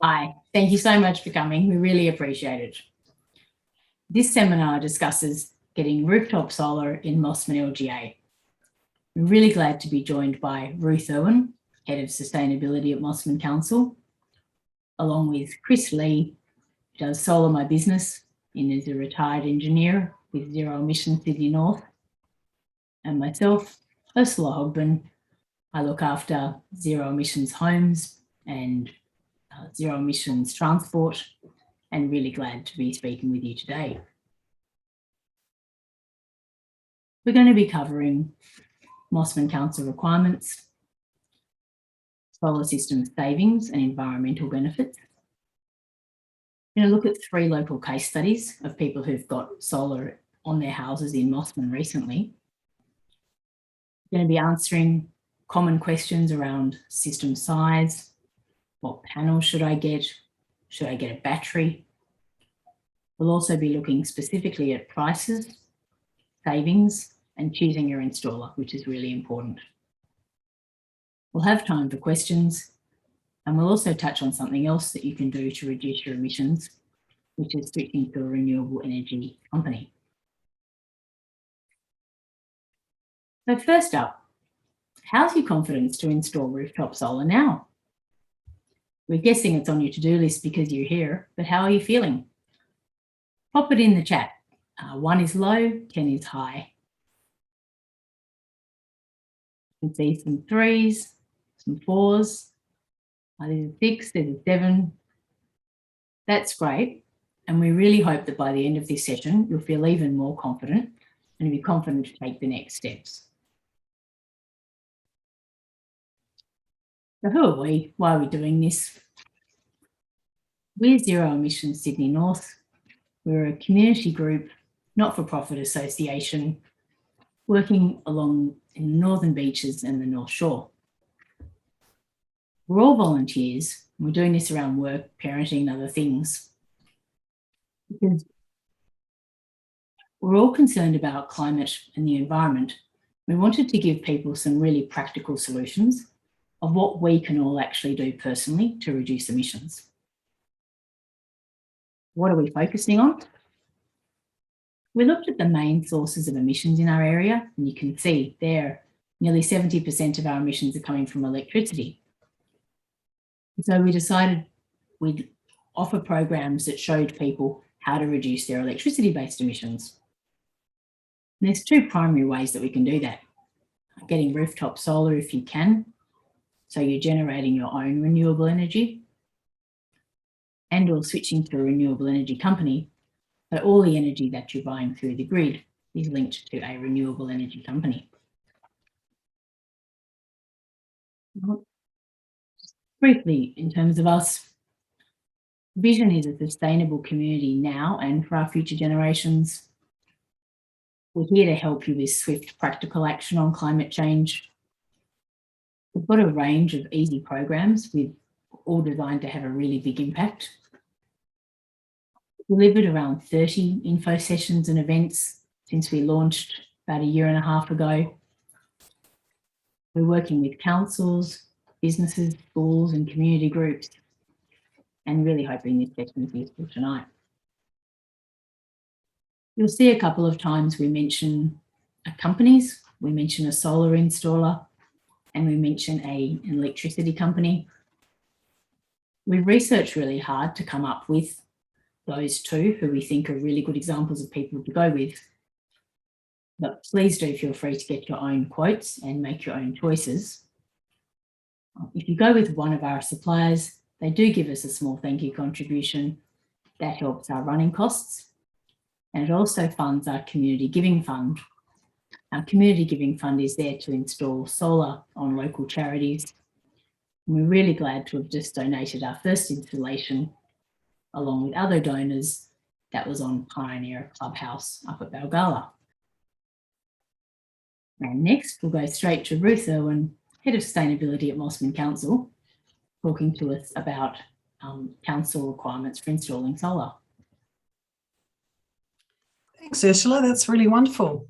Hi, thank you so much for coming. We really appreciate it. This seminar discusses getting rooftop solar in Mosman LGA. We're really glad to be joined by Ruth Irwin, Head of Sustainability at Mosman Council, along with Chris Lee, who does Solar My Business and is a retired engineer with Zero Emission Sydney North, and myself, Ursula Hogben. I look after zero emissions homes and zero emissions transport, and really glad to be speaking with you today. We're going to be covering Mosman Council requirements, solar system savings and environmental benefits. We're going to look at 3 local case studies of people who've got solar on their houses in Mosman recently. We're going to be answering common questions around system size. What panel should I get? Should I get a battery? We'll also be looking specifically at prices, savings, and choosing your installer, which is really important. We'll have time for questions, and we'll also touch on something else that you can do to reduce your emissions, which is switching to a renewable energy company. So first up, how's your confidence to install rooftop solar now? We're guessing it's on your to-do list because you're here, but how are you feeling? Pop it in the chat. 1 is low, 10 is high. You can see some 3s, some 4s. There's a 6, there's a 7. That's great. And we really hope that by the end of this session, you'll feel even more confident and be confident to take the next steps. So who are we? Why are we doing this? We're Zero Emission Sydney North. We're a community group, not-for-profit association, working along in the Northern Beaches and the North Shore. We're all volunteers, and we're doing this around work, parenting and other things. Because we're all concerned about climate and the environment. We wanted to give people some really practical solutions of what we can all actually do personally to reduce emissions. What are we focusing on? We looked at the main sources of emissions in our area, and you can see there, nearly 70% of our emissions are coming from electricity. So we decided we'd offer programs that showed people how to reduce their electricity-based emissions. And there's 2 primary ways that we can do that. Getting rooftop solar if you can, so you're generating your own renewable energy, and or switching to a renewable energy company, so all the energy that you're buying through the grid is linked to a renewable energy company. Briefly, in terms of us, vision is a sustainable community now and for our future generations. We're here to help you with swift, practical action on climate change. We've got a range of easy programs with all designed to have a really big impact. Delivered around 30 info sessions and events since we launched about 1.5 years ago. We're working with councils, businesses, schools and community groups, and really hoping this session is useful tonight. You'll see a couple of times we mention companies, we mention a solar installer, and we mention an electricity company. We researched really hard to come up with those 2 who we think are really good examples of people to go with. But please do feel free to get your own quotes and make your own choices. If you go with one of our suppliers, they do give us a small thank you contribution. That helps our running costs, and it also funds our community giving fund. Our community giving fund is there to install solar on local charities. And we're really glad to have just donated our first installation along with other donors. That was on Pioneer Clubhouse up at Balgala. And next, we'll go straight to Ruth Irwin, Head of Sustainability at Mosman Council, talking to us about council requirements for installing solar. Thanks, Ursula. That's really wonderful.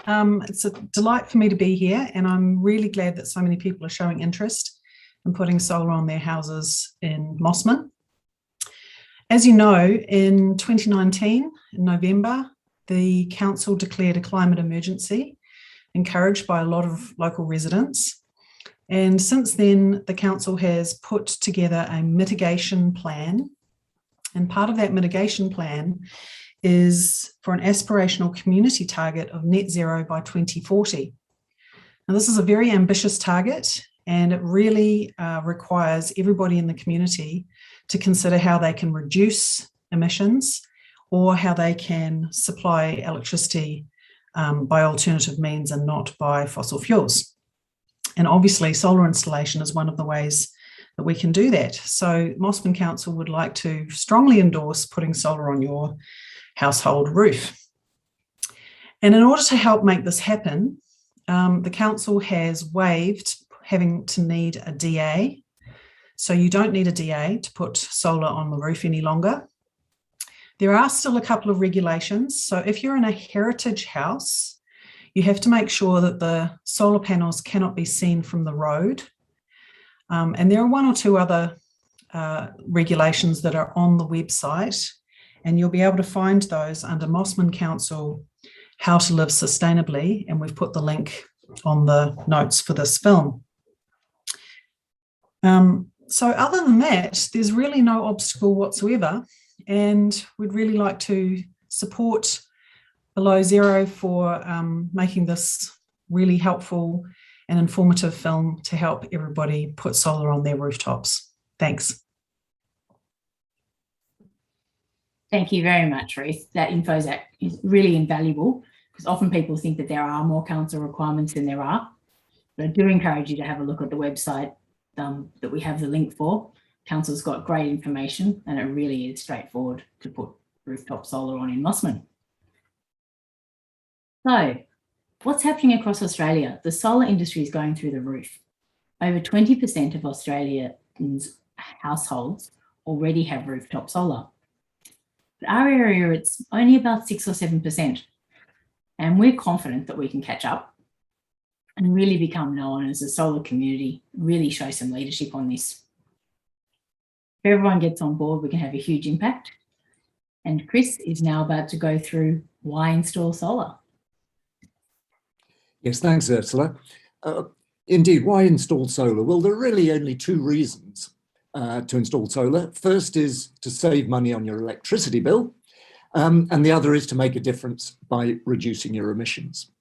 It's a delight for me to be here, and I'm really glad that so many people are showing interest in putting solar on their houses in Mosman. As you know, in 2019, in November, the council declared a climate emergency, encouraged by a lot of local residents. And since then, the council has put together a mitigation plan. And part of that mitigation plan is for an aspirational community target of net zero by 2040. Now, this is a very ambitious target, and it really requires everybody in the community to consider how they can reduce emissions or how they can supply electricity by alternative means and not by fossil fuels. And obviously solar installation is one of the ways that we can do that. So Mosman Council would like to strongly endorse putting solar on your household roof. And in order to help make this happen, the council has waived having to need a DA. So you don't need a DA to put solar on the roof any longer. There are still a couple of regulations. So if you're in a heritage house, you have to make sure that the solar panels cannot be seen from the road. And there are one or two other regulations that are on the website, and you'll be able to find those under Mosman Council, How to Live Sustainably, and we've put the link on the notes for this film. So other than that, there's really no obstacle whatsoever, and we'd really like to support Below Zero for making this really helpful and informative film to help everybody put solar on their rooftops. Thanks. Thank you very much, Ruth. That info is really invaluable, because often people think that there are more council requirements than there are. But I do encourage you to have a look at the website that we have the link for. Council's got great information, and it really is straightforward to put rooftop solar on in Mosman. So what's happening across Australia? The solar industry is going through the roof. Over 20% of Australians' households already have rooftop solar. But our area, it's only about 6 or 7%. And we're confident that we can catch up and really become known as a solar community, really show some leadership on this. If everyone gets on board, we can have a huge impact. And Chris is now about to go through why install solar. Yes, thanks, Ursula. Indeed, why install solar? Well, there are really only two reasons to install solar. First is to save money on your electricity bill, and the other is to make a difference by reducing your emissions.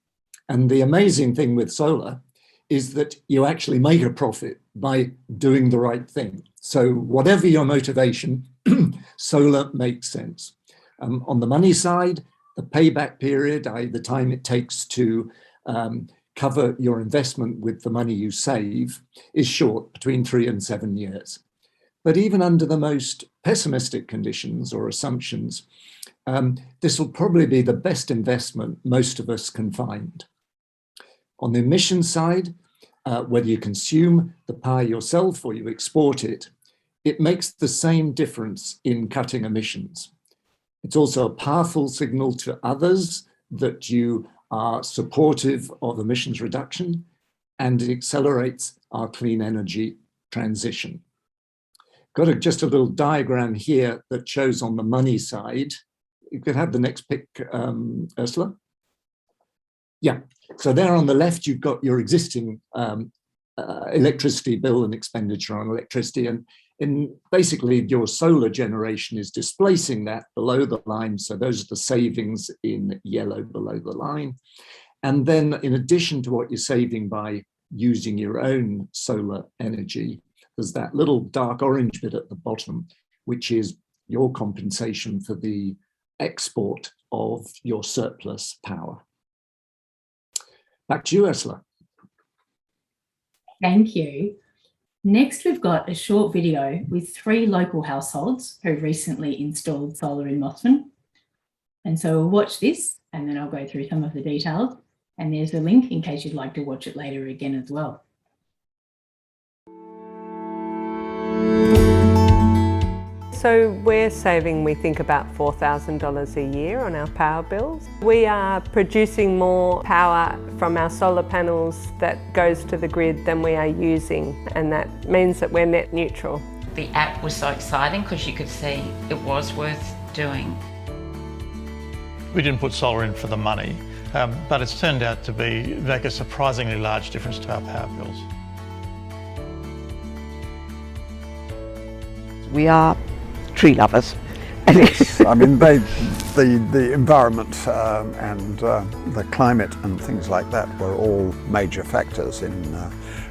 And the amazing thing with solar is that you actually make a profit by doing the right thing. So whatever your motivation, solar makes sense. On the money side, the payback period, i.e. the time it takes to cover your investment with the money you save, is short, between 3 and 7 years. But even under the most pessimistic conditions or assumptions, this will probably be the best investment most of us can find. On the emissions side, whether you consume the power yourself or you export it, it makes the same difference in cutting emissions. It's also a powerful signal to others that you are supportive of emissions reduction, and it accelerates our clean energy transition. Got just a little diagram here that shows on the money side. You could have the next pic, Ursula. Yeah, so there on the left, you've got your existing electricity bill and expenditure on electricity, and basically your solar generation is displacing that below the line. So those are the savings in yellow below the line. And then in addition to what you're saving by using your own solar energy, there's that little dark orange bit at the bottom, which is your compensation for the export of your surplus power. Back to you, Ursula. Thank you. Next, we've got a short video with 3 local households who recently installed solar in Mosman. And so we'll watch this, and then I'll go through some of the details. And there's a link in case you'd like to watch it later again as well. So we're saving, we think, about $4,000 a year on our power bills. We are producing more power from our solar panels that goes to the grid than we are using, and that means that we're net neutral. the app was so exciting because you could see it was worth doing. We didn't put solar in for the money, but it's turned out to make a surprisingly large difference to our power bills. We are tree lovers. Yes, I mean, the environment and the climate and things like that were all major factors in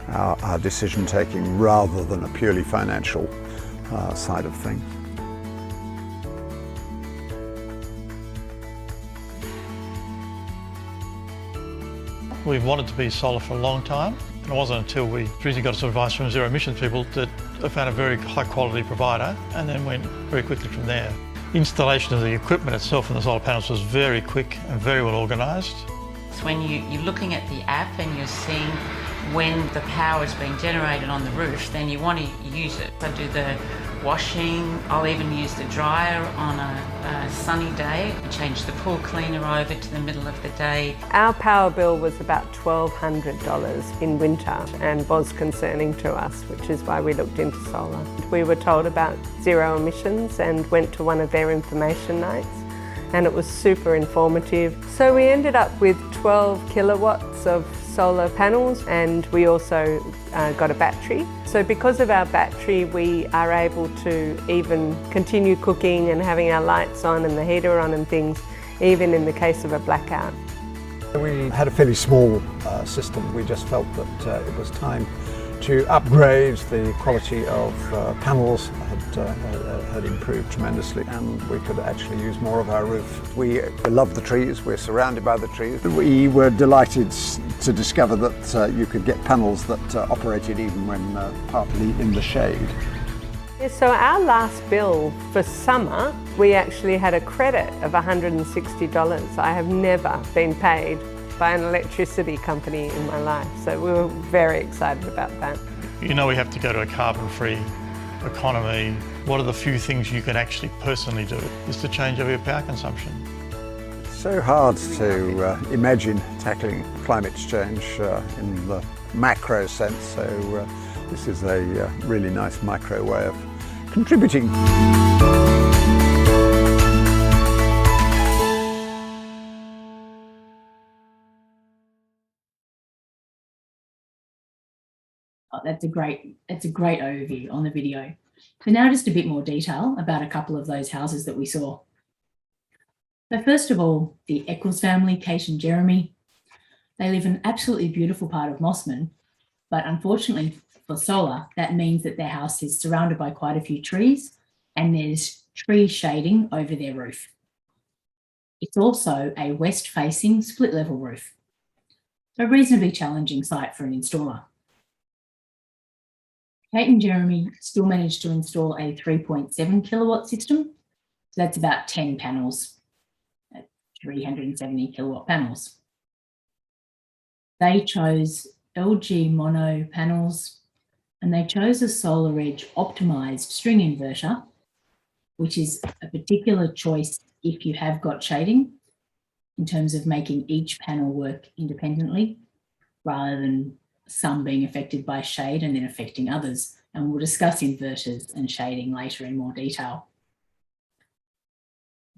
our decision taking rather than a purely financial side of things. We've wanted to be solar for a long time. It wasn't until we recently got some advice from zero emissions people that I found a very high quality provider and then went very quickly from there. Installation of the equipment itself and the solar panels was very quick and very well organised. So when you're looking at the app and you're seeing when the power is being generated on the roof, then you want to use it. I do the washing, I'll even use the dryer on a sunny day, change the pool cleaner over to the middle of the day. Our power bill was about $1,200 in winter and was concerning to us, which is why we looked into solar. We were told about zero emissions and went to one of their information nights, and it was super informative. So we ended up with 12 kilowatts of solar panels, and we also got a battery. So because of our battery, we are able to even continue cooking and having our lights on and the heater on and things, even in the case of a blackout. We had a fairly small system. We just felt that it was time to upgrade. The quality of panels had improved tremendously, and we could actually use more of our roof. We love the trees, we're surrounded by the trees. We were delighted to discover that you could get panels that operated even when partly in the shade. So our last bill for summer, we actually had a credit of $160. I have never been paid by an electricity company in my life, so we were very excited about that. You know we have to go to a carbon-free economy. What are the few things you can actually personally do is to change over your power consumption. It's so hard to imagine tackling climate change in the macro sense, so this is a really nice micro way of contributing. Oh, that's a great overview on the video. So now just a bit more detail about a couple of those houses that we saw. So first of all, the Eccles family, Kate and Jeremy, they live in an absolutely beautiful part of Mosman, but unfortunately for solar, that means that their house is surrounded by quite a few trees and there's tree shading over their roof. It's also a west-facing split-level roof, so a reasonably challenging site for an installer. Kate and Jeremy still managed to install a 3.7 kilowatt system. So that's about 10 panels, 370 kilowatt panels. They chose LG mono panels and they chose a SolarEdge optimised string inverter, which is a particular choice if you have got shading in terms of making each panel work independently rather than some being affected by shade and then affecting others. And we'll discuss inverters and shading later in more detail.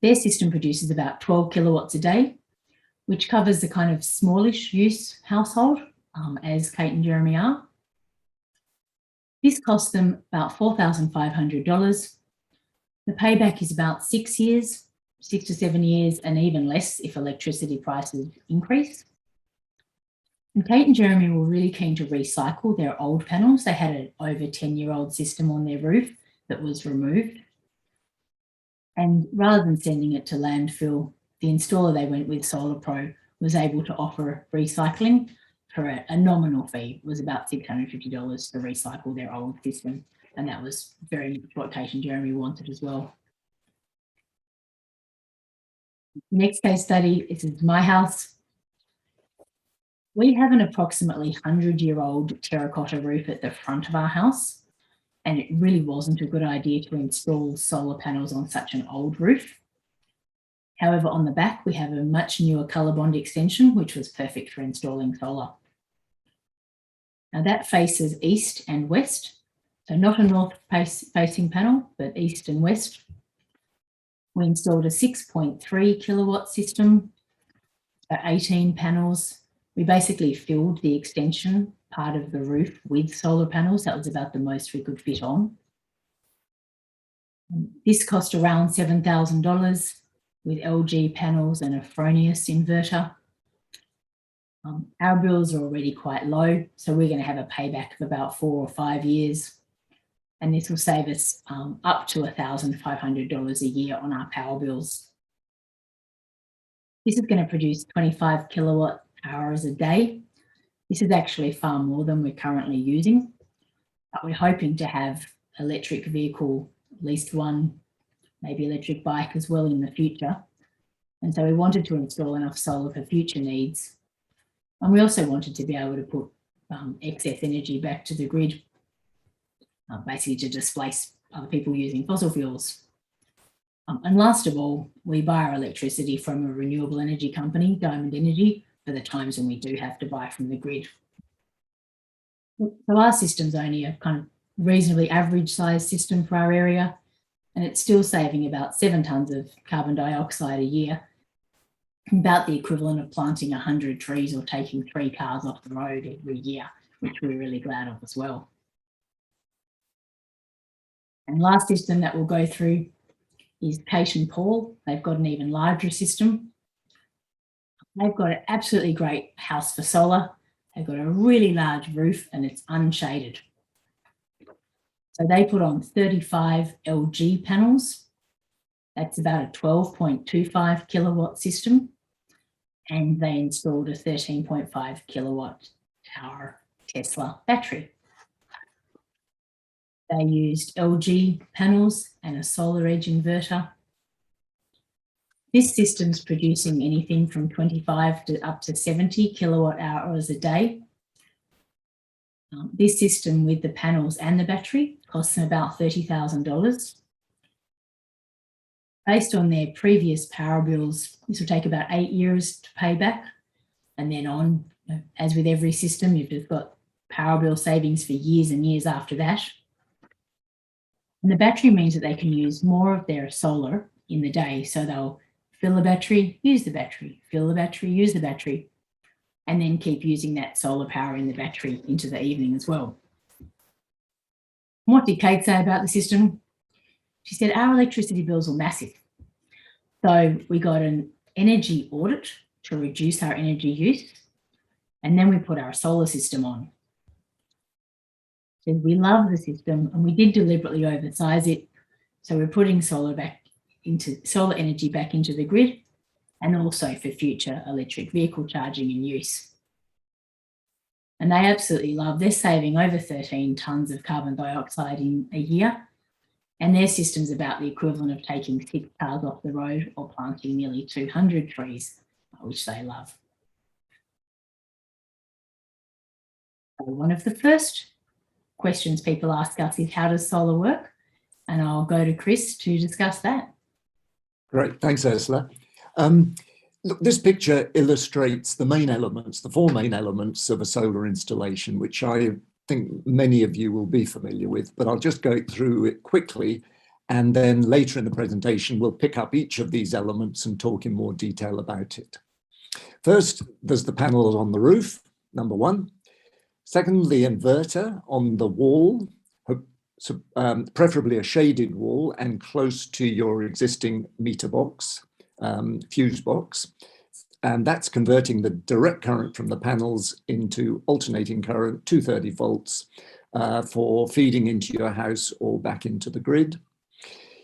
Their system produces about 12 kilowatts a day, which covers the kind of smallish use household, as Kate and Jeremy are. This cost them about $4,500. The payback is about 6 years, 6 to 7 years, and even less if electricity prices increase. And Kate and Jeremy were really keen to recycle their old panels. They had an over 10-year-old system on their roof that was removed. And rather than sending it to landfill, the installer they went with, Solar Pro, was able to offer recycling for a nominal fee. It was about $650 to recycle their old system. And that was very much what Kate and Jeremy wanted as well. Next case study, this is my house. We have an approximately 100-year-old terracotta roof at the front of our house, and it really wasn't a good idea to install solar panels on such an old roof. However, on the back, we have a much newer ColourBond extension, which was perfect for installing solar. Now that faces east and west, So not a north-facing panel, but east and west. We installed a 6.3 kilowatt system, 18 panels. We basically filled the extension part of the roof with solar panels. That was about the most we could fit on. This cost around $7,000 with LG panels and a Fronius inverter. Our bills are already quite low, so we're going to have a payback of about 4 or 5 years. And this will save us up to $1,500 a year on our power bills. This is going to produce 25 kilowatt hours a day. This is actually far more than we're currently using, but we're hoping to have electric vehicle, at least one, maybe electric bike as well in the future. And so we wanted to install enough solar for future needs. And we also wanted to be able to put excess energy back to the grid, basically to displace other people using fossil fuels. And last of all, we buy our electricity from a renewable energy company, Diamond Energy, for the times when we do have to buy from the grid. So our system's only a kind of reasonably average size system for our area, and it's still saving about 7 tonnes of carbon dioxide a year, about the equivalent of planting 100 trees or taking 3 cars off the road every year, which we're really glad of as well. And last system that we'll go through is Kate and Paul. They've got an even larger system. They've got an absolutely great house for solar. They've got a really large roof and it's unshaded. So they put on 35 LG panels. That's about a 12.25 kilowatt system. And they installed a 13.5 kilowatt hour Tesla battery. They used LG panels and a solar edge inverter. This system's producing anything from 25 to up to 70 kilowatt hours a day. This system with the panels and the battery costs them about $30,000. Based on their previous power bills, this will take about 8 years to pay back. And then on, as with every system, you've just got power bill savings for years and years after that. And the battery means that they can use more of their solar in the day. So they'll fill the battery, use the battery, fill the battery, use the battery, and then keep using that solar power in the battery into the evening as well. What did Kate say about the system? She said, our electricity bills were massive. So we got an energy audit to reduce our energy use, and then we put our solar system on. So we love the system, and we did deliberately oversize it. So we're putting solar energy back into the grid, and also for future electric vehicle charging and use. And they absolutely love, they're saving over 13 tonnes of carbon dioxide in a year. And their system's about the equivalent of taking 6 cars off the road or planting nearly 200 trees, which they love. So one of the first questions people ask us is, how does solar work? And I'll go to Chris to discuss that. Great, thanks, Ursula. Look, this picture illustrates the main elements, the 4 main elements of a solar installation, which I think many of you will be familiar with, but I'll just go through it quickly. And then later in the presentation, we'll pick up each of these elements and talk in more detail about it. First, there's the panels on the roof, number 1. Second, the inverter on the wall, preferably a shaded wall and close to your existing meter box, fuse box. And that's converting the direct current from the panels into alternating current, 230 volts, for feeding into your house or back into the grid.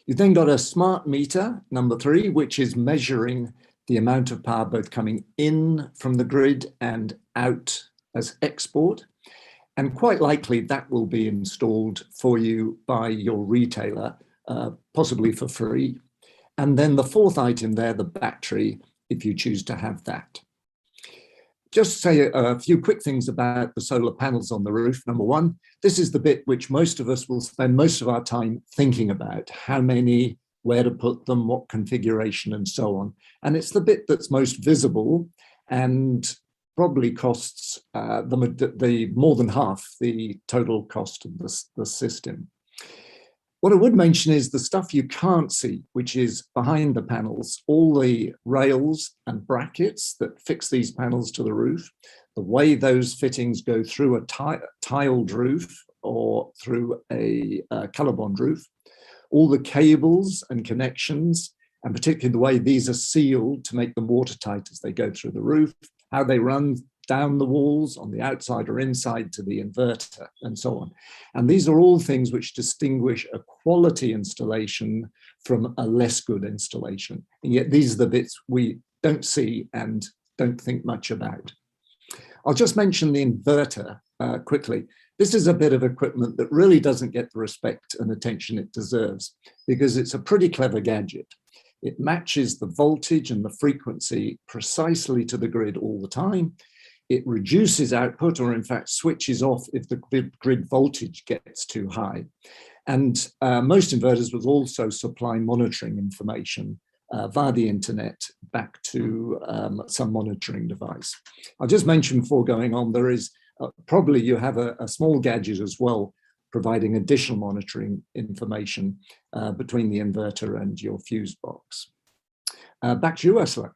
You've then got a smart meter, number 3, which is measuring the amount of power both coming in from the grid and out as export. And quite likely that will be installed for you by your retailer, possibly for free. And then the 4th item there, the battery, if you choose to have that. Just say a few quick things about the solar panels on the roof. Number 1, this is the bit which most of us will spend most of our time thinking about. How many, where to put them, what configuration, and so on. And it's the bit that's most visible and probably costs the more than half the total cost of the system. What I would mention is the stuff you can't see, which is behind the panels, all the rails and brackets that fix these panels to the roof, the way those fittings go through a tiled roof or through a colour bond roof, all the cables and connections, and particularly the way these are sealed to make them watertight as they go through the roof, how they run down the walls on the outside or inside to the inverter, and so on. And these are all things which distinguish a quality installation from a less good installation. And yet these are the bits we don't see and don't think much about. I'll just mention the inverter quickly. This is a bit of equipment that really doesn't get the respect and attention it deserves because it's a pretty clever gadget. It matches the voltage and the frequency precisely to the grid all the time. It reduces output, or in fact switches off if the grid voltage gets too high. And most inverters will also supply monitoring information via the internet back to some monitoring device. I'll just mention before going on, there is probably you have a small gadget as well, providing additional monitoring information between the inverter and your fuse box. Back to you, Ursula.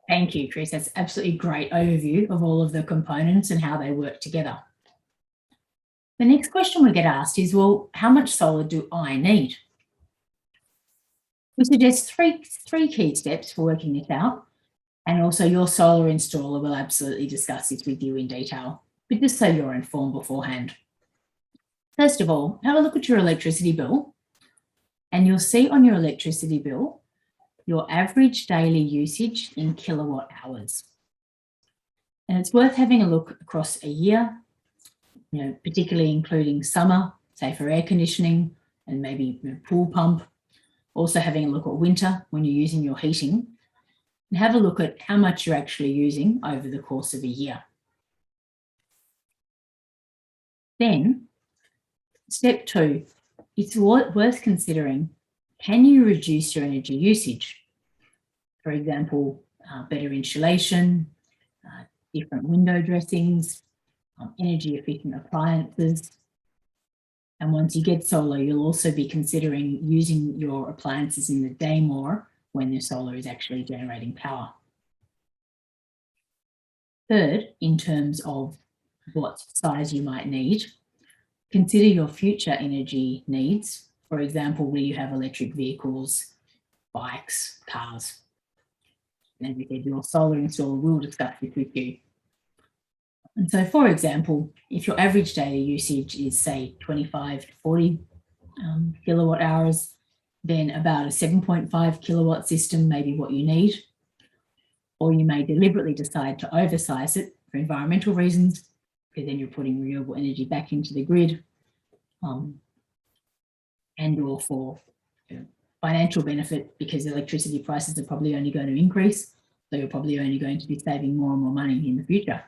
Thank you, Chris. That's absolutely great overview of all of the components and how they work together. The next question we get asked is, well, how much solar do I need? We suggest three key steps for working this out, and also your solar installer will absolutely discuss this with you in detail, but just so you're informed beforehand. First of all, have a look at your electricity bill, and you'll see on your electricity bill your average daily usage in kilowatt hours. And it's worth having a look across a year, particularly including summer, say for air conditioning and maybe pool pump. Also having a look at winter when you're using your heating, and have a look at how much you're actually using over the course of a year. Then, step 2, it's worth considering, can you reduce your energy usage? For example, better insulation, different window dressings, energy efficient appliances. And once you get solar, you'll also be considering using your appliances in the day more when the solar is actually generating power. Third, in terms of what size you might need, consider your future energy needs. For example, will you have electric vehicles, bikes, cars? And we said your solar installer will discuss this with you. And so, for example, if your average daily usage is, say, 25 to 40 kilowatt hours, then about a 7.5 kilowatt system may be what you need. Or you may deliberately decide to oversize it for environmental reasons, because then you're putting renewable energy back into the grid, and or for financial benefit, because electricity prices are probably only going to increase, so you're probably only going to be saving more and more money in the future.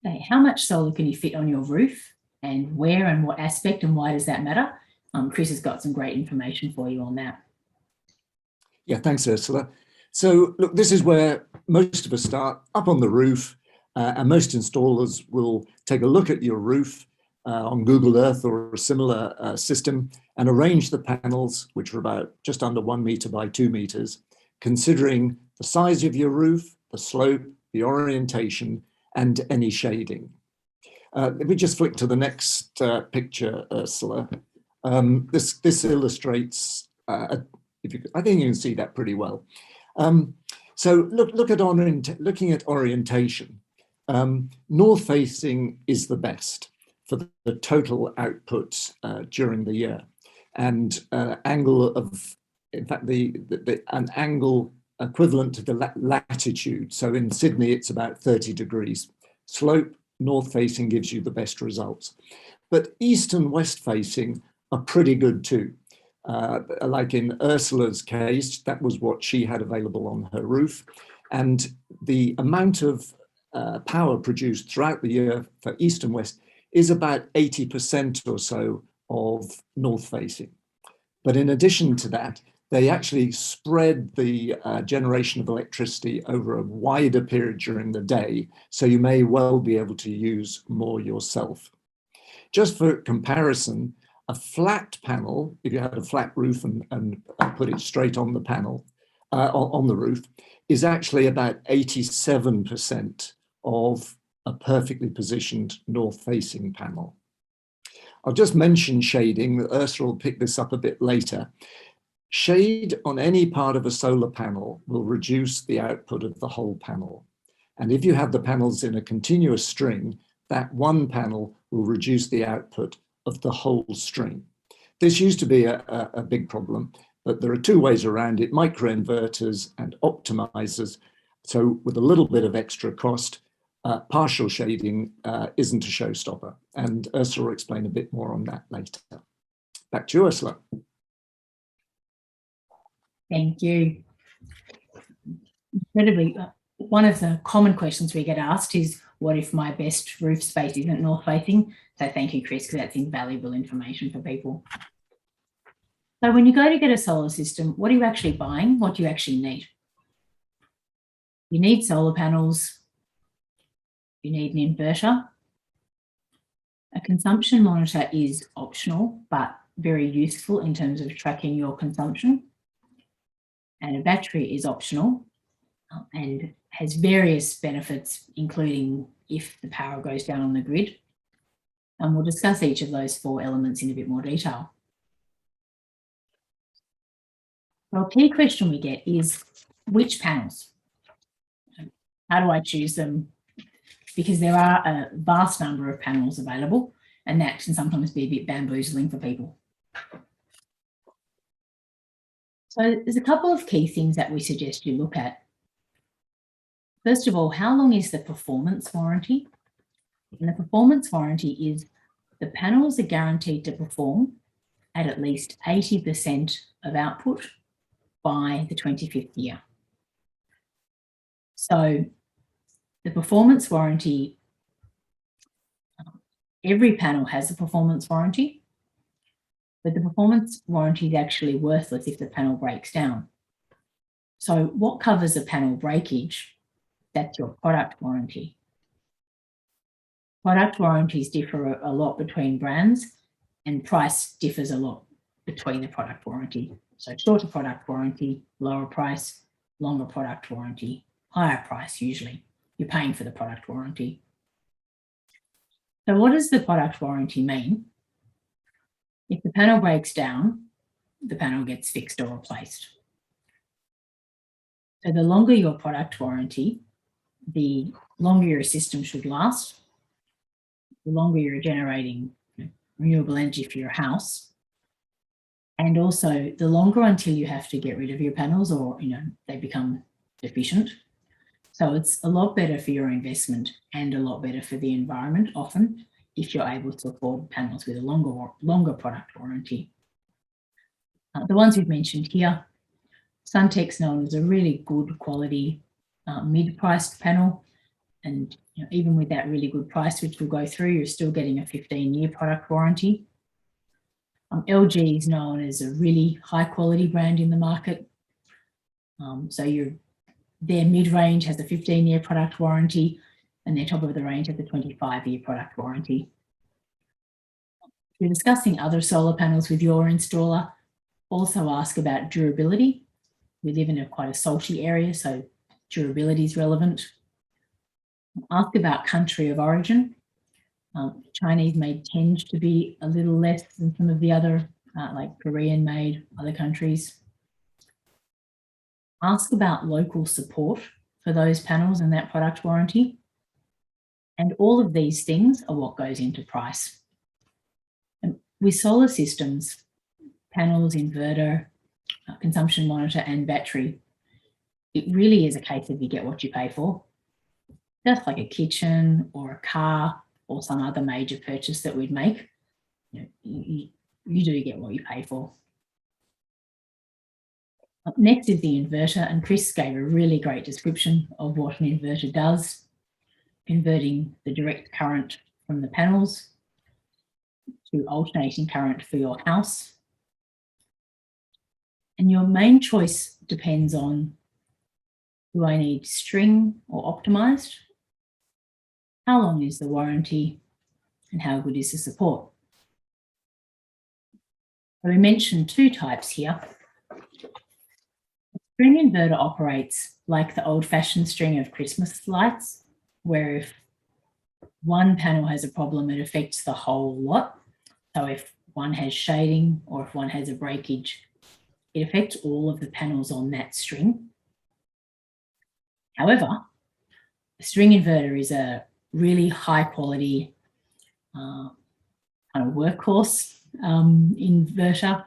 Okay, how much solar can you fit on your roof, and where and what aspect, and why does that matter? Chris has got some great information for you on that. Yeah, thanks, Ursula. So look, this is where most of us start, up on the roof, and most installers will take a look at your roof on Google Earth or a similar system and arrange the panels, which are about just under 1 meter by 2 meters, considering the size of your roof, the slope, the orientation, and any shading. Let me just flick to the next picture, Ursula. This illustrates, I think you can see that pretty well. So looking at orientation, north facing is the best for the total output during the year, and angle of, in fact, an angle equivalent to the latitude. So in Sydney, it's about 30 degrees. Slope, north facing gives you the best results. But east and west facing are pretty good too. Like in Ursula's case, that was what she had available on her roof. And the amount of power produced throughout the year for east and west is about 80% or so of north facing. But in addition to that, they actually spread the generation of electricity over a wider period during the day, so you may well be able to use more yourself. Just for comparison, a flat panel, if you had a flat roof and put it straight on the panel, on the roof, is actually about 87% of a perfectly positioned north-facing panel. I'll just mention shading. Ursula will pick this up a bit later. Shade on any part of a solar panel will reduce the output of the whole panel. And if you have the panels in a continuous string, that one panel will reduce the output of the whole string. This used to be a big problem, but there are two ways around it: microinverters and optimizers. So with a little bit of extra cost, partial shading isn't a showstopper. And Ursula will explain a bit more on that later. Back to you, Ursula. Thank you. Incredibly, one of the common questions we get asked is, what if my best roof space isn't north facing? So thank you, Chris, because that's invaluable information for people. So when you go to get a solar system, what are you actually buying? What do you actually need? You need solar panels. You need an inverter. A consumption monitor is optional, but very useful in terms of tracking your consumption. And a battery is optional and has various benefits, including if the power goes down on the grid. And we'll discuss each of those four elements in a bit more detail. So a key question we get is, which panels? How do I choose them? Because there are a vast number of panels available, and that can sometimes be a bit bamboozling for people. So there's a couple of key things that we suggest you look at. First of all, how long is the performance warranty? And the performance warranty is the panels are guaranteed to perform at least 80% of output by the 25th year. So the performance warranty, every panel has a performance warranty, but the performance warranty is actually worthless if the panel breaks down. So what covers a panel breakage? That's your product warranty. Product warranties differ a lot between brands, and price differs a lot between the product warranty. So shorter product warranty, lower price, longer product warranty, higher price usually. You're paying for the product warranty. So what does the product warranty mean? If the panel breaks down, the panel gets fixed or replaced. So the longer your product warranty, the longer your system should last, the longer you're generating renewable energy for your house, and also the longer until you have to get rid of your panels or they become deficient. So it's a lot better for your investment and a lot better for the environment often if you're able to afford panels with a longer product warranty. The ones we've mentioned here, Suntech's known as a really good quality mid-priced panel, and even with that really good price, which we'll go through, you're still getting a 15-year product warranty. LG is known as a really high-quality brand in the market. Their mid-range has a 15-year product warranty, and their top of the range has a 25-year product warranty. If you're discussing other solar panels with your installer, also ask about durability. We live in quite a salty area, so durability is relevant. Ask about country of origin. Chinese made tend to be a little less than some of the other, like Korean made, other countries. Ask about local support for those panels and that product warranty. And all of these things are what goes into price. And with solar systems, panels, inverter, consumption monitor and battery, it really is a case of you get what you pay for. Just like a kitchen or a car or some other major purchase that we'd make, you do get what you pay for. Up next is the inverter, and Chris gave a really great description of what an inverter does, converting the direct current from the panels to alternating current for your house. And your main choice depends on, do I need string or optimised? How long is the warranty? And how good is the support? So we mentioned two types here. A string inverter operates like the old-fashioned string of Christmas lights, where if one panel has a problem, it affects the whole lot. So if one has shading or if one has a breakage, it affects all of the panels on that string. However, a string inverter is a really high quality kind of workhorse inverter.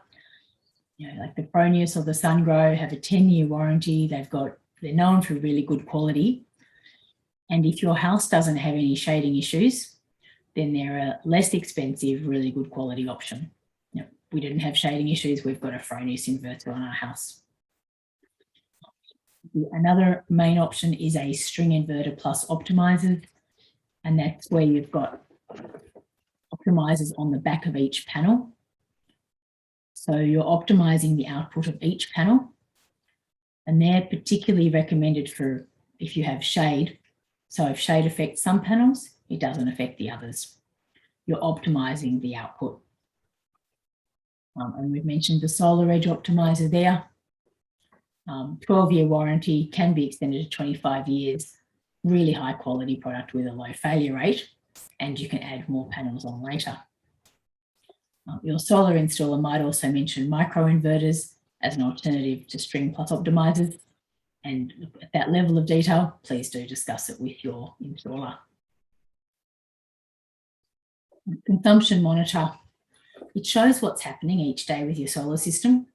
You know, like the Fronius or the SunGrow have a 10-year warranty. They're known for really good quality. And if your house doesn't have any shading issues, then they're a less expensive, really good quality option. You know, we didn't have shading issues. We've got a Fronius inverter on our house. Another main option is a string inverter plus optimizers. And that's where you've got optimizers on the back of each panel. So you're optimizing the output of each panel. And they're particularly recommended for if you have shade. So if shade affects some panels, it doesn't affect the others. You're optimizing the output. And we've mentioned the Solar Edge optimizer there. 12-year warranty, can be extended to 25 years. Really high quality product with a low failure rate, and you can add more panels on later. Your solar installer might also mention microinverters as an alternative to string plus optimizers. And at that level of detail, please do discuss it with your installer. Consumption monitor. It shows what's happening each day with your solar system.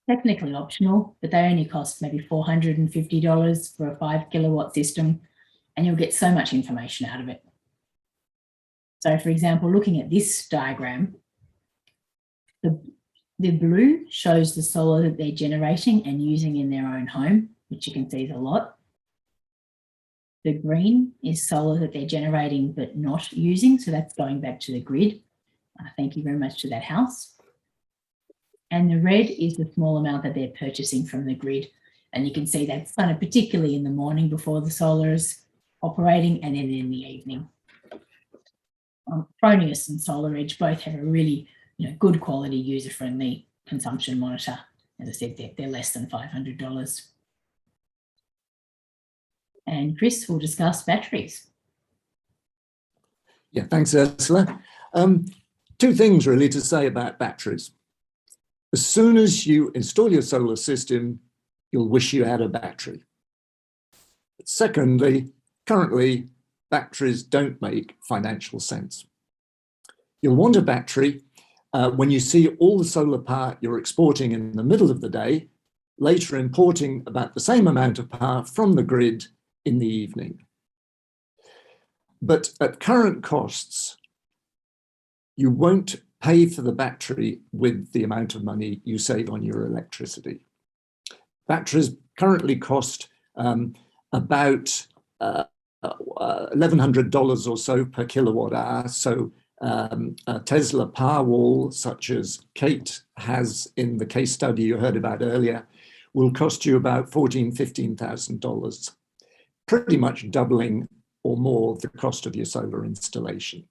Technically optional, but they only cost maybe $450 for a 5 kilowatt system, and you'll get so much information out of it. So for example, looking at this diagram, the blue shows the solar that they're generating and using in their own home, which you can see is a lot. The green is solar that they're generating but not using, so that's going back to the grid. Thank you very much to that house. And the red is the small amount that they're purchasing from the grid. And you can see that's kind of particularly in the morning before the solar is operating and then in the evening. Fronius and Solar Edge both have a really good quality user-friendly consumption monitor. As I said, they're less than $500. And Chris will discuss batteries. Yeah, thanks, Ursula. Two things really to say about batteries. As soon as you install your solar system, you'll wish you had a battery. But secondly, currently, batteries don't make financial sense. You'll want a battery when you see all the solar power you're exporting in the middle of the day, later importing about the same amount of power from the grid in the evening. But at current costs, you won't pay for the battery with the amount of money you save on your electricity. Batteries currently cost about $1,100 or so per kilowatt hour. So a Tesla Powerwall, such as Kate has in the case study you heard about earlier, will cost you about $14,000, $15,000, pretty much doubling or more the cost of your solar installation.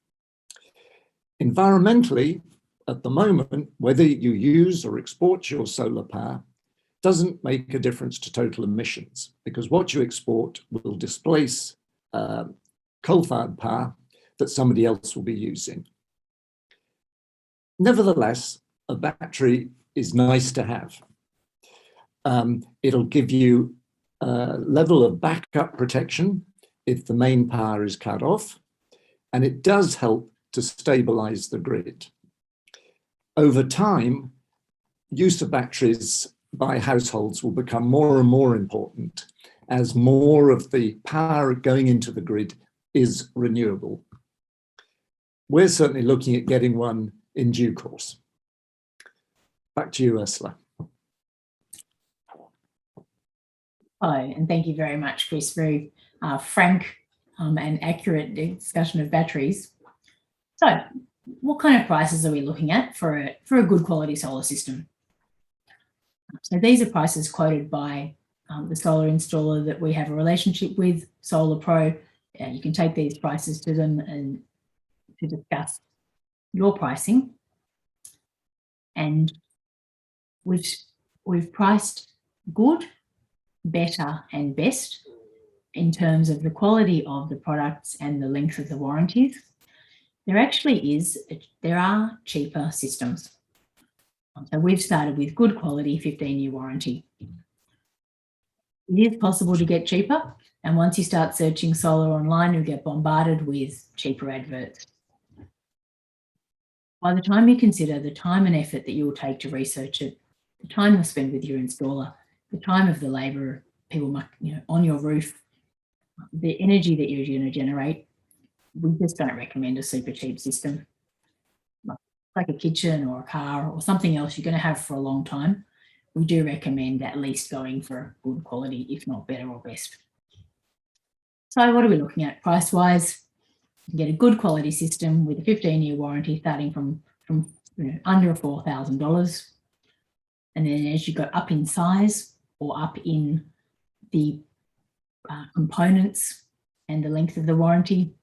Environmentally, at the moment, whether you use or export your solar power doesn't make a difference to total emissions, because what you export will displace coal-fired power that somebody else will be using. Nevertheless, a battery is nice to have. It'll give you a level of backup protection if the main power is cut off, and it does help to stabilize the grid. Over time, use of batteries by households will become more and more important as more of the power going into the grid is renewable. We're certainly looking at getting one in due course. Back to you, Ursula. Hello, and thank you very much, Chris. Very frank and accurate discussion of batteries. So, what kind of prices are we looking at for a good quality solar system? So these are prices quoted by the solar installer that we have a relationship with, Solar Pro. You can take these prices to them and to discuss your pricing. And we've priced good, better and best in terms of the quality of the products and the length of the warranties. There are cheaper systems. So we've started with good quality 15-year warranty. It is possible to get cheaper, and once you start searching solar online, you'll get bombarded with cheaper adverts. By the time you consider the time and effort that you'll take to research it, the time you'll spend with your installer, the time of the labourer, people on your roof, the energy that you're going to generate, we just don't recommend a super cheap system. Like a kitchen or a car or something else you're going to have for a long time. We do recommend at least going for good quality, if not better or best. So what are we looking at price-wise? You can get a good quality system with a 15-year warranty starting from under $4,000. And then as you go up in size or up in the components and the length of the warranty,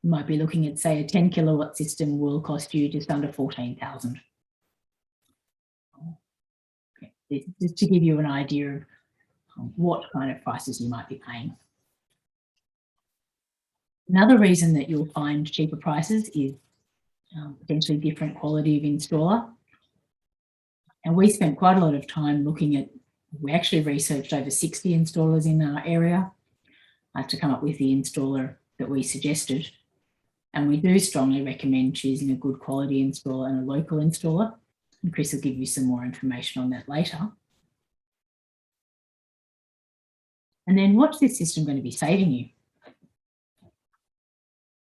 you might be looking at, say, a 10 kilowatt system will cost you just under $14,000. Just to give you an idea of what kind of prices you might be paying. Another reason that you'll find cheaper prices is potentially different quality of installer. And we spent quite a lot of time looking at, we actually researched over 60 installers in our area to come up with the installer that we suggested. And we do strongly recommend choosing a good quality installer and a local installer. And Chris will give you some more information on that later. And then what's this system going to be saving you?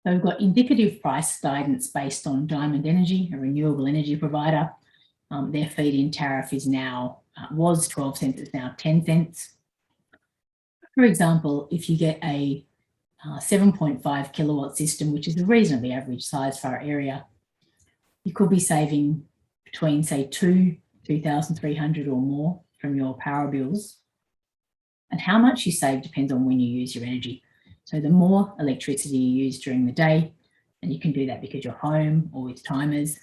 So we've got indicative price guidance based on Diamond Energy, a renewable energy provider. Their feed-in tariff is now, was 12 cents, it's now 10 cents. For example, if you get a 7.5 kilowatt system, which is a reasonably average size for our area, you could be saving between, say, $2,300 or more from your power bills. And how much you save depends on when you use your energy. So the more electricity you use during the day, and you can do that because you're home or with timers,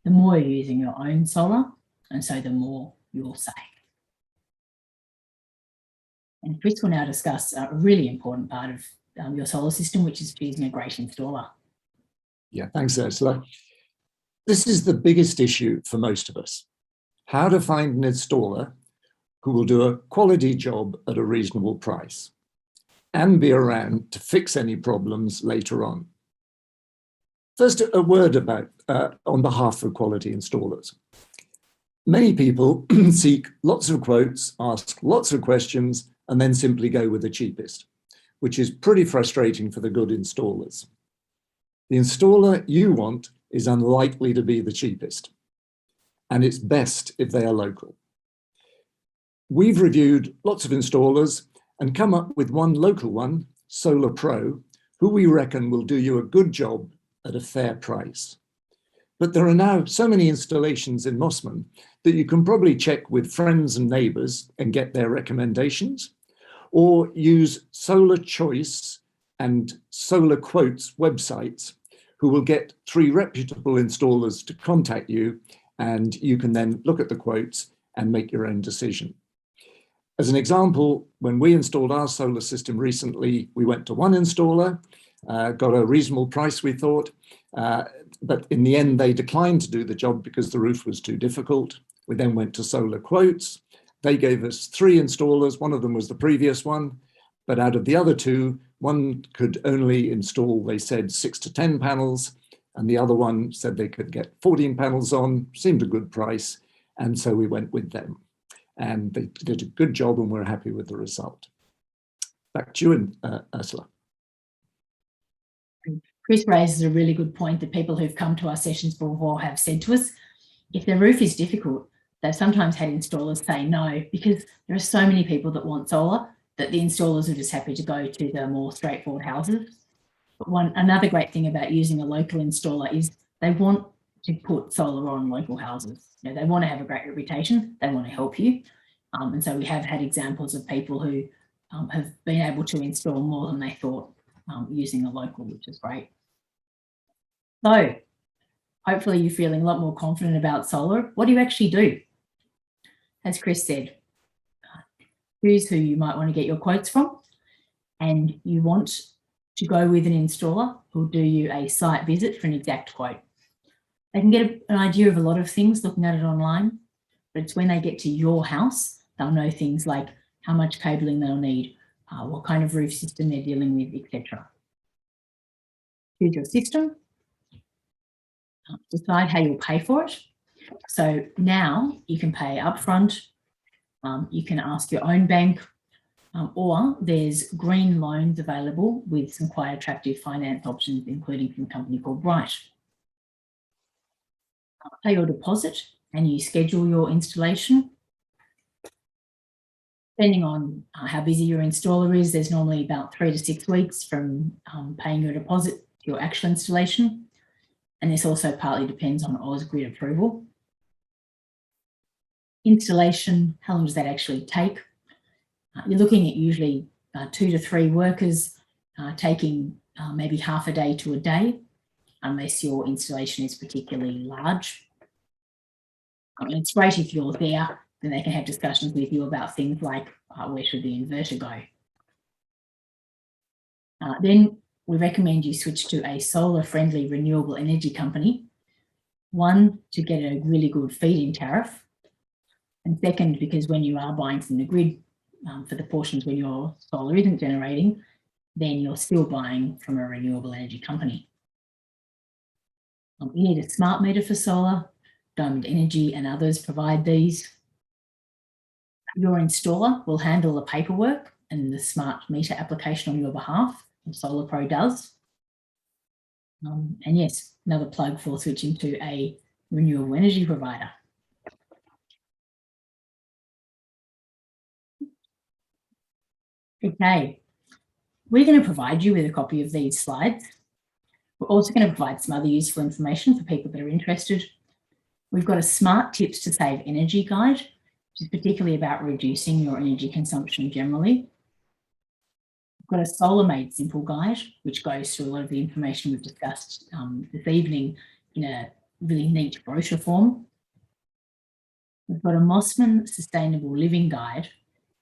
the more you're using your own solar, and so the more you'll save. And Chris will now discuss a really important part of your solar system, which is choosing a great installer. Yeah, thanks, Ursula. This is the biggest issue for most of us. How to find an installer who will do a quality job at a reasonable price and be around to fix any problems later on. First, a word about on behalf of quality installers. Many people seek lots of quotes, ask lots of questions, and then simply go with the cheapest, which is pretty frustrating for the good installers. The installer you want is unlikely to be the cheapest, and it's best if they are local. We've reviewed lots of installers and come up with one local one, Solar Pro, who we reckon will do you a good job at a fair price. But there are now so many installations in Mosman that you can probably check with friends and neighbours and get their recommendations, or use Solar Choice and Solar Quotes websites, who will get 3 reputable installers to contact you, and you can then look at the quotes and make your own decision. As an example, when we installed our solar system recently, we went to one installer, got a reasonable price, we thought, but in the end, they declined to do the job because the roof was too difficult. We then went to Solar Quotes. They gave us 3 installers. One of them was the previous one, but out of the other 2, one could only install, they said, 6 to 10 panels, and the other one said they could get 14 panels on, seemed a good price, and so we went with them. And they did a good job, and we're happy with the result. Back to you, Ursula. Chris raises a really good point that people who've come to our sessions before have said to us. If their roof is difficult, they've sometimes had installers say no, because there are so many people that want solar that the installers are just happy to go to the more straightforward houses. But another great thing about using a local installer is they want to put solar on local houses. You know, they want to have a great reputation. They want to help you. And so we have had examples of people who have been able to install more than they thought using a local, which is great. So hopefully you're feeling a lot more confident about solar. What do you actually do? As Chris said, choose who you might want to get your quotes from, and you want to go with an installer who'll do you a site visit for an exact quote. They can get an idea of a lot of things looking at it online, but it's when they get to your house, they'll know things like how much cabling they'll need, what kind of roof system they're dealing with, etc. Choose your system, decide how you'll pay for it. So now you can pay upfront, you can ask your own bank, or there's green loans available with some quite attractive finance options, including from a company called Bright. Pay your deposit and you schedule your installation. Depending on how busy your installer is, there's normally about 3 to 6 weeks from paying your deposit to your actual installation. And this also partly depends on Ausgrid approval. Installation, how long does that actually take? You're looking at usually 2 to 3 workers taking maybe half a day to a day, unless your installation is particularly large. And it's great if you're there, then they can have discussions with you about things like where should the inverter go. Then we recommend you switch to a solar-friendly renewable energy company. One, to get a really good feed-in tariff. And second, because when you are buying from the grid for the portions when your solar isn't generating, then you're still buying from a renewable energy company. You need a smart meter for solar. Diamond Energy and others provide these. Your installer will handle the paperwork and the smart meter application on your behalf, and SolarPro does. And yes, another plug for switching to a renewable energy provider. Okay, we're going to provide you with a copy of these slides. We're also going to provide some other useful information for people that are interested. We've got a smart tips to save energy guide, which is particularly about reducing your energy consumption generally. We've got a Solar Made Simple guide, which goes through a lot of the information we've discussed this evening in a really neat brochure form. We've got a Mosman Sustainable Living Guide,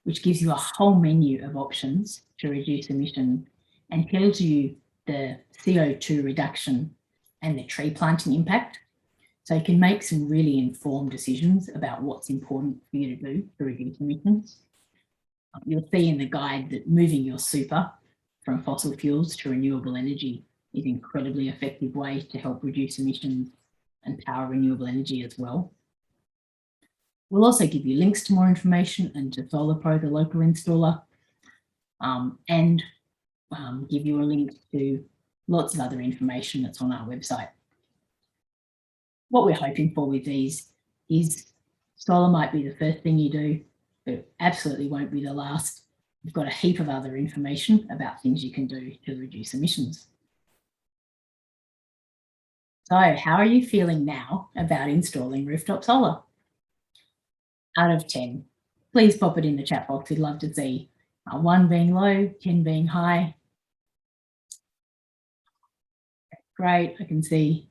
which gives you a whole menu of options to reduce emissions and tells you the CO2 reduction and the tree planting impact. So you can make some really informed decisions about what's important for you to do to reduce emissions. You'll see in the guide that moving your super from fossil fuels to renewable energy is an incredibly effective way to help reduce emissions and power renewable energy as well. We'll also give you links to more information and to SolarPro, the local installer, and give you a link to lots of other information that's on our website. What we're hoping for with these is solar might be the first thing you do, but it absolutely won't be the last. We've got a heap of other information about things you can do to reduce emissions. So how are you feeling now about installing rooftop solar? Out of 10, please pop it in the chat box. We'd love to see 1 being low, 10 being high. Great, I can see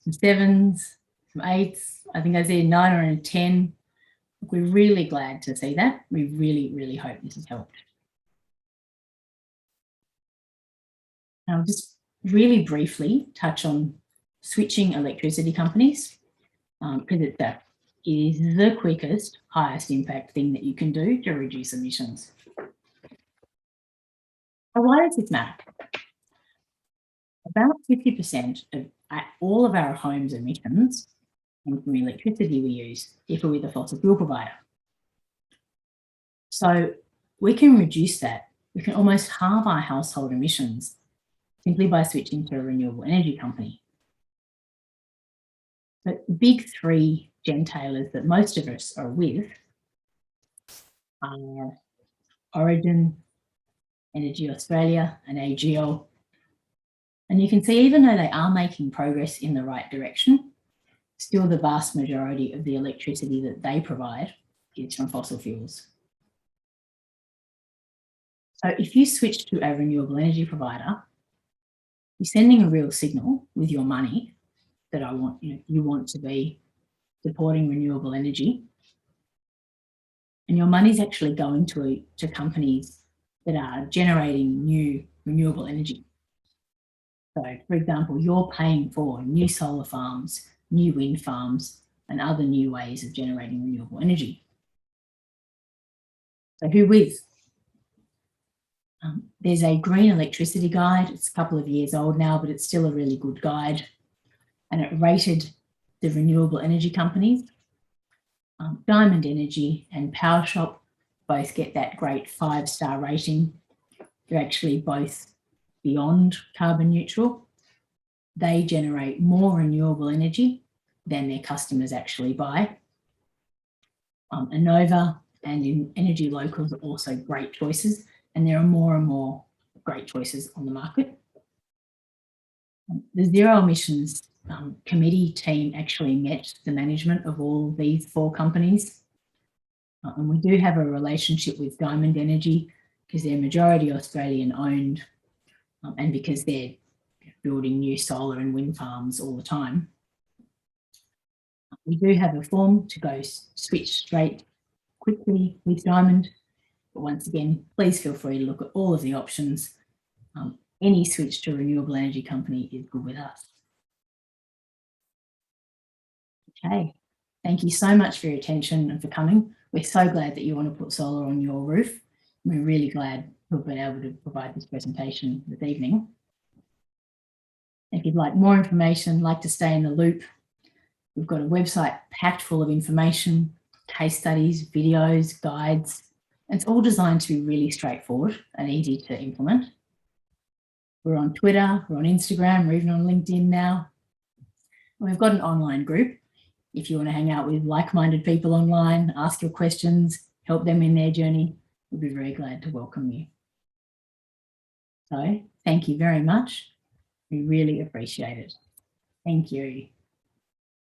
some 7s, some 8s. I think I see a 9 or a 10. We're really glad to see that. We really, really hope this has helped. I'll just really briefly touch on switching electricity companies because it is the quickest, highest impact thing that you can do to reduce emissions. So why does this matter? About 50% of all of our homes' emissions come from electricity we use if we're with a fossil fuel provider. So we can reduce that. We can almost halve our household emissions simply by switching to a renewable energy company. But the big 3 gentailers that most of us are with are Origin, Energy Australia and AGL. And you can see even though they are making progress in the right direction, still the vast majority of the electricity that they provide is from fossil fuels. So if you switch to a renewable energy provider, you're sending a real signal with your money that you want to be supporting renewable energy. And your money's actually going to companies that are generating new renewable energy. So, for example, you're paying for new solar farms, new wind farms, and other new ways of generating renewable energy. So who with? There's a green electricity guide. It's a couple of years old now, but it's still a really good guide. And it rated the renewable energy companies. Diamond Energy and PowerShop both get that great 5-star rating. They're actually both beyond carbon neutral. They generate more renewable energy than their customers actually buy. Enova and Energy Locals are also great choices, and there are more and more great choices on the market. The Zero Emissions committee team actually met the management of all these 4 companies. And we do have a relationship with Diamond Energy because they're majority Australian owned and because they're building new solar and wind farms all the time. We do have a form to go switch straight quickly with Diamond. But once again, please feel free to look at all of the options. Any switch to a renewable energy company is good with us. Okay, thank you so much for your attention and for coming. We're so glad that you want to put solar on your roof. We're really glad we've been able to provide this presentation this evening. If you'd like more information, like to stay in the loop, we've got a website packed full of information, case studies, videos, guides. It's all designed to be really straightforward and easy to implement. We're on Twitter, we're on Instagram, we're even on LinkedIn now. And we've got an online group. If you want to hang out with like-minded people online, ask your questions, help them in their journey, we'll be very glad to welcome you. So thank you very much. We really appreciate it. Thank you.